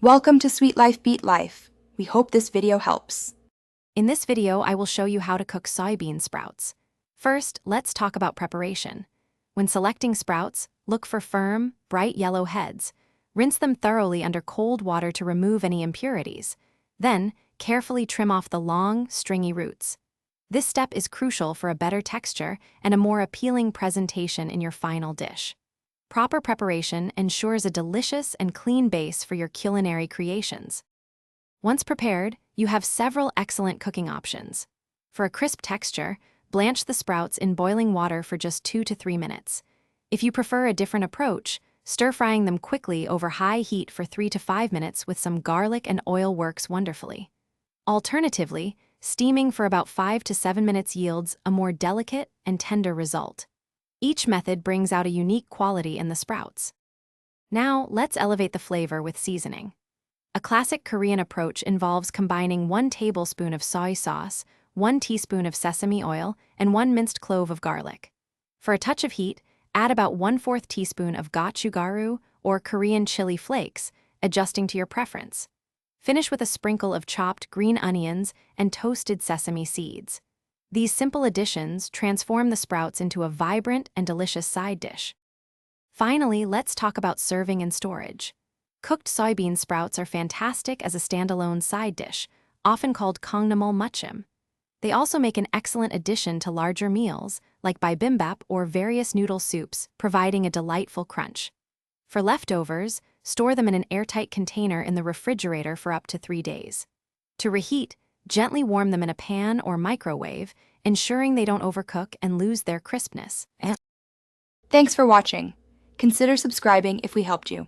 Welcome to Sweet Life Beat Life. We hope this video helps. In this video, I will show you how to cook soybean sprouts. First, let's talk about preparation. When selecting sprouts, look for firm, bright yellow heads. Rinse them thoroughly under cold water to remove any impurities. Then, carefully trim off the long, stringy roots. This step is crucial for a better texture and a more appealing presentation in your final dish. Proper preparation ensures a delicious and clean base for your culinary creations. Once prepared, you have several excellent cooking options. For a crisp texture, blanch the sprouts in boiling water for just 2 to 3 minutes. If you prefer a different approach, stir-frying them quickly over high heat for 3 to 5 minutes with some garlic and oil works wonderfully. Alternatively, steaming for about 5 to 7 minutes yields a more delicate and tender result. Each method brings out a unique quality in the sprouts. Now, let's elevate the flavor with seasoning. A classic Korean approach involves combining 1 tablespoon of soy sauce, 1 teaspoon of sesame oil, and 1 minced clove of garlic. For a touch of heat, add about 1/4 teaspoon of gochugaru or Korean chili flakes, adjusting to your preference. Finish with a sprinkle of chopped green onions and toasted sesame seeds. These simple additions transform the sprouts into a vibrant and delicious side dish. Finally, let's talk about serving and storage. Cooked soybean sprouts are fantastic as a standalone side dish, often called kongnamul muchim. They also make an excellent addition to larger meals, like bibimbap or various noodle soups, providing a delightful crunch. For leftovers, store them in an airtight container in the refrigerator for up to 3 days. To reheat, gently warm them in a pan or microwave, ensuring they don't overcook and lose their crispness. Thanks for watching. Consider subscribing if we helped you.